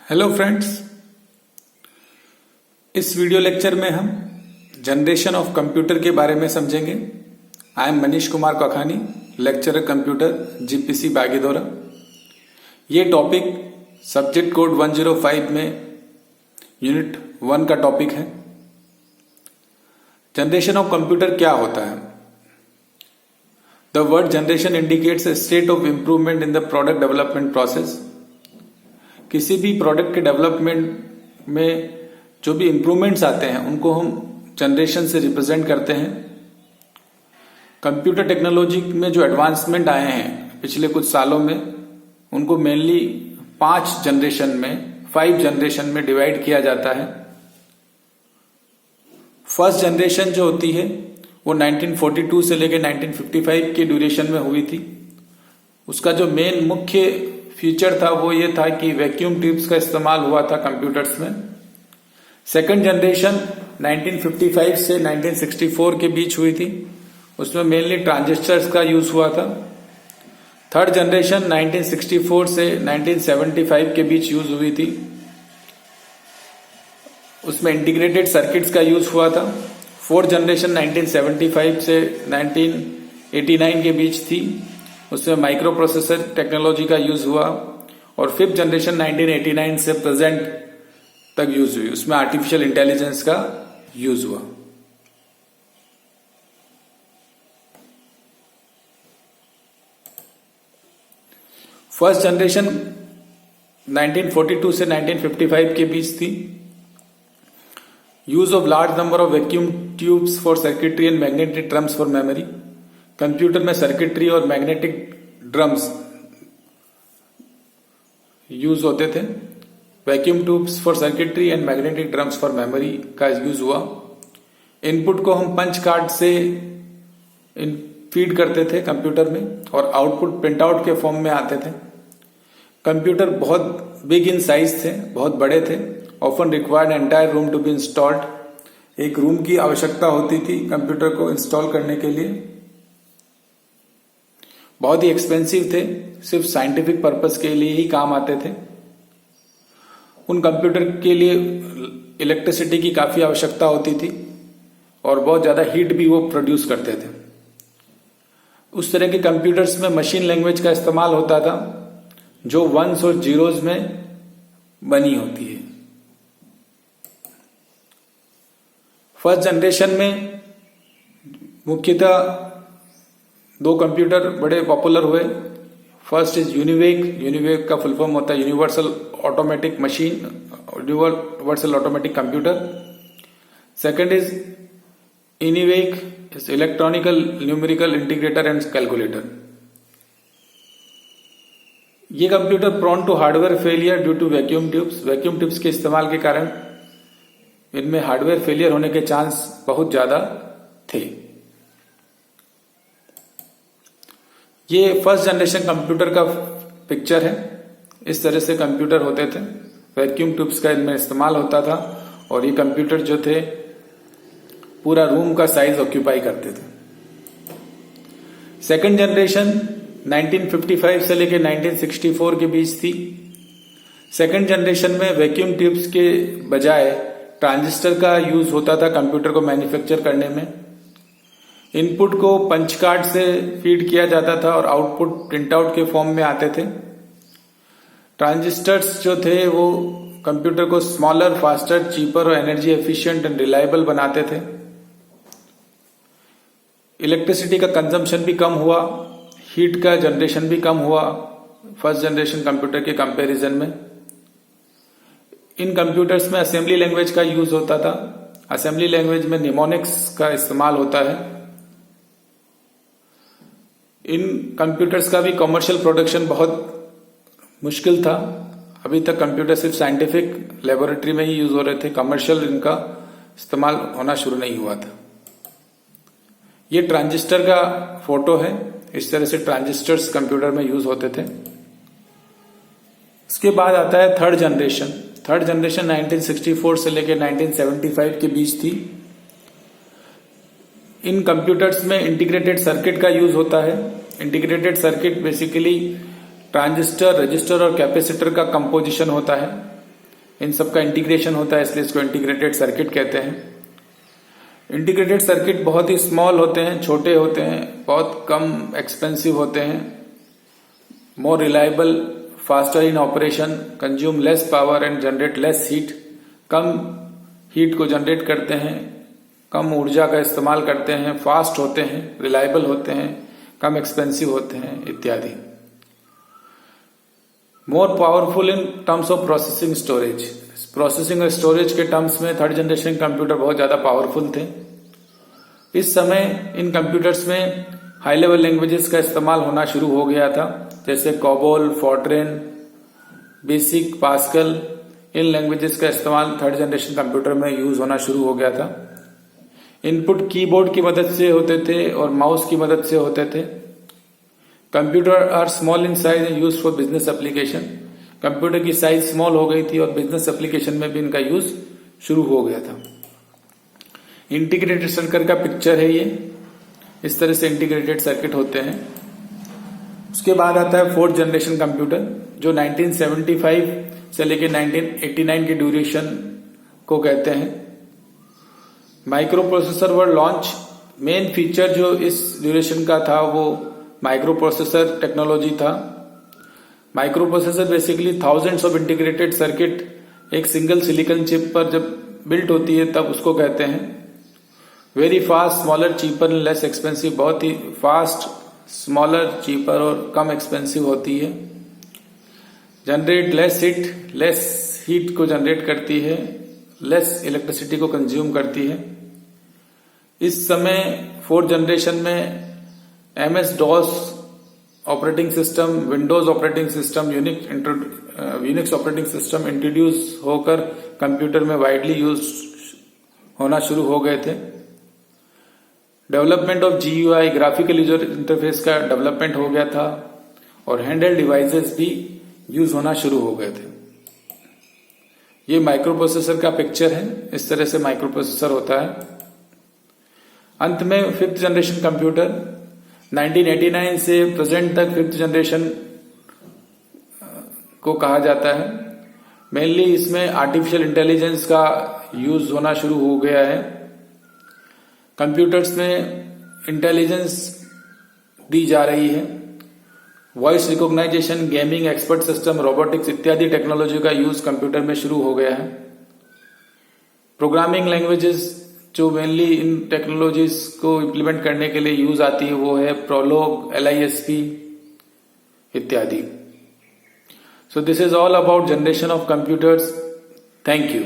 Hello friends, इस video lecture में हम जनरेशन ऑफ कंप्यूटर के बारे में समझेंगे। I am Manish Kumar Kakhani, lecturer computer, GPC Bagidora. ये टॉपिक सब्जेक्ट कोड 105 में यूनिट 1 का टॉपिक है। जनरेशन ऑफ कंप्यूटर क्या होता है? The word generation indicates a state of improvement in the product development process. किसी भी प्रोडक्ट के डेवलपमेंट में जो भी इंप्रूवमेंट्स आते हैं उनको हम जनरेशन से रिप्रेजेंट करते हैं। कंप्यूटर टेक्नोलॉजी में जो एडवांसमेंट आए हैं पिछले कुछ सालों में, उनको मेनली 5 जनरेशन में डिवाइड किया जाता है। फर्स्ट जनरेशन जो होती है वो 1942 से लेकर 1955 के ड्यूरेशन में हुई थी। उसका जो मेन मुख्य फीचर था वो ये था कि वैक्यूम ट्यूब्स का इस्तेमाल हुआ था कंप्यूटर्स में। सेकंड जनरेशन 1955 से 1964 के बीच हुई थी। उसमें मेनली ट्रांजिस्टर्स का यूज हुआ था। थर्ड जनरेशन 1964 से 1975 के बीच यूज हुई थी। उसमें इंटीग्रेटेड सर्किट्स का यूज हुआ था। फोर्थ जनरेशन 1975 से 1989 के बीच थी। उसमें माइक्रो प्रोसेसर टेक्नोलॉजी का यूज हुआ। और फिफ्थ जनरेशन 1989 से प्रेजेंट तक यूज हुई। उसमें आर्टिफिशियल इंटेलिजेंस का यूज हुआ। फर्स्ट जनरेशन 1942 से 1955 के बीच थी। Use of large number of vacuum tubes for circuitry and magnetic drums for memory. Computer में सर्किटरी और मैग्नेटिक ड्रम्स यूज होते थे। Vacuum tubes for circuitry and magnetic drums for memory का use हुआ। Input को हम पंच कार्ड से feed करते थे कंप्यूटर में और आउटपुट प्रिंट आउट के फॉर्म में आते थे। कंप्यूटर बहुत बिग इन साइज थे, बहुत बड़े थे। Often required entire room to be installed. एक रूम की आवश्यकता होती थी कंप्यूटर को इंस्टॉल करने के लिए। बहुत ही एक्सपेंसिव थे, सिर्फ साइंटिफिक पर्पस के लिए ही काम आते थे। उन कंप्यूटर के लिए इलेक्ट्रिसिटी की काफी आवश्यकता होती थी और बहुत ज्यादा हीट भी वो प्रोड्यूस करते थे। उस तरह के कंप्यूटर्स में मशीन लैंग्वेज का इस्तेमाल होता था जो वंस और जीरोज में बनी होती है। फर्स्ट जनरेशन में मुख्यतः 2 कंप्यूटर बड़े पॉपुलर हुए। First is UNIVAC. यूनिवेक का फुल फॉर्म होता है universal automatic machine, universal automatic computer. Second is ENIAC, is electronical numerical integrator and calculator. ये computer prone to hardware failure due to vacuum tubes. Vacuum tubes के इस्तेमाल के कारण इनमें hardware failure होने के चांस बहुत ज्यादा थे। ये फर्स्ट जनरेशन कंप्यूटर का पिक्चर है। इस तरह से कंप्यूटर होते थे। वैक्यूम ट्यूब्स का इनमें इस्तेमाल होता था और ये कंप्यूटर जो थे पूरा रूम का साइज ऑक्यूपाई करते थे। सेकंड जनरेशन 1955 से लेकर 1964 के बीच थी। सेकंड जनरेशन में वैक्यूम ट्यूब्स के बजाय ट्रांजिस्टर का यूज होता था कंप्यूटर को मैन्युफैक्चर करने में। इनपुट को पंच कार्ड से फीड किया जाता था और आउटपुट प्रिंट आउट के फॉर्म में आते थे। ट्रांजिस्टर्स जो थे वो कंप्यूटर को स्मॉलर, फास्टर, चीपर और एनर्जी एफिशिएंट एंड रिलायबल बनाते थे। इलेक्ट्रिसिटी का कंजम्पशन भी कम हुआ, हीट का जनरेशन भी कम हुआ फर्स्ट जनरेशन कंप्यूटर के कंपैरिजन में। इन कंप्यूटर्स में असेंबली लैंग्वेज का यूज होता था। असेंबली लैंग्वेज में निमोनिक्स का इस्तेमाल होता है। इन कंप्यूटर्स का भी कमर्शियल प्रोडक्शन बहुत मुश्किल था। अभी तक कंप्यूटर सिर्फ साइंटिफिक लेबोरेटरी में ही यूज हो रहे थे, कमर्शियल इनका इस्तेमाल होना शुरू नहीं हुआ था। ये ट्रांजिस्टर का फोटो है। इस तरह से ट्रांजिस्टर्स कंप्यूटर में यूज होते थे। इसके बाद आता है थर्ड जनरेशन। थर्ड जनरेशन 1964 से लेकर 1975 के बीच थी। इन कंप्यूटर्स में इंटीग्रेटेड सर्किट का यूज होता है। Integrated circuit basically transistor, register और कैपेसिटर का कंपोजिशन होता है। इन सब का इंटीग्रेशन होता है, इसलिए इसको इंटीग्रेटेड सर्किट कहते हैं। इंटीग्रेटेड सर्किट बहुत ही स्मॉल होते हैं, छोटे होते हैं, बहुत कम एक्सपेंसिव होते हैं, more reliable, faster in operation, consume less power and generate less heat, come heat को जनरेट करते हैं, कम ऊर्जा का इस्तेमाल करते हैं, फास्ट होते हैं, रिलायबल होते हैं, कम एक्सपेंसिव होते हैं इत्यादि। More powerful in terms of processing storage, processing और स्टोरेज के टर्म्स में थर्ड जनरेशन कंप्यूटर बहुत ज्यादा पावरफुल थे। इस समय इन कंप्यूटर्स में हाई लेवल लैंग्वेजेस का इस्तेमाल होना शुरू हो गया था, जैसे कोबोल, फोर्ट्रेन, बेसिक, पास्कल। इन लैंग्वेजेस का इस्तेमाल थर्ड जनरेशन कंप्यूटर में यूज होना शुरू हो गया था। इनपुट कीबोर्ड की मदद से होते थे और माउस की मदद से होते थे। Computer are small in size and use for business application, computer की साइज स्मॉल हो गई थी और बिजनेस एप्लीकेशन में भी इनका यूज शुरू हो गया था। इंटीग्रेटेड सर्किट का पिक्चर है ये, इस तरह से इंटीग्रेटेड सर्किट होते हैं। उसके बाद आता है फोर्थ जनरेशन कंप्यूटर, जो 1975 से लेकर 1989 के ड्यूरेशन को कहते हैं। माइक्रो प्रोसेसर वर लॉन्च, मेन फीचर जो इस ड्यूरेशन का था वो माइक्रो प्रोसेसर टेक्नोलॉजी था। Micro processor basically thousands of integrated circuit एक सिंगल सिलिकॉन चिप पर जब बिल्ट होती है तब उसको कहते हैं। Very fast, smaller, cheaper, less expensive, बहुत ही फास्ट, स्मॉलर, चीपर और कम एक्सपेंसिव होती है। Generate less heat, less heat को जनरेट करती है, लेस इलेक्ट्रिसिटी को कंज्यूम करती है। इस समय फोर्थ जनरेशन में MS DOS operating system, Windows operating system, Unix operating system introduce होकर कंप्यूटर में वाइडली यूज होना शुरू हो गए थे। Development of GUI, graphical user interface का डेवलपमेंट हो गया था और हैंडहेल्ड डिवाइसेस भी यूज होना शुरू हो गए थे। ये माइक्रो प्रोसेसर का पिक्चर है, इस तरह से माइक्रो प्रोसेसर होता है। अंत में फिफ्थ जनरेशन कंप्यूटर 1989 से प्रेजेंट तक फिफ्थ जनरेशन को कहा जाता है। मेनली इसमें आर्टिफिशियल इंटेलिजेंस का यूज होना शुरू हो गया है। कंप्यूटर्स में इंटेलिजेंस दी जा रही है। Voice recognization, gaming, expert system, robotics इत्यादि टेक्नोलॉजी का यूज कंप्यूटर में शुरू हो गया है। प्रोग्रामिंग लैंग्वेजेस जो मेनली इन टेक्नोलॉजीज को इम्प्लीमेंट करने के लिए यूज आती है वो है प्रोलॉग, LISP इत्यादि। So this is all about generation of computers. Thank you.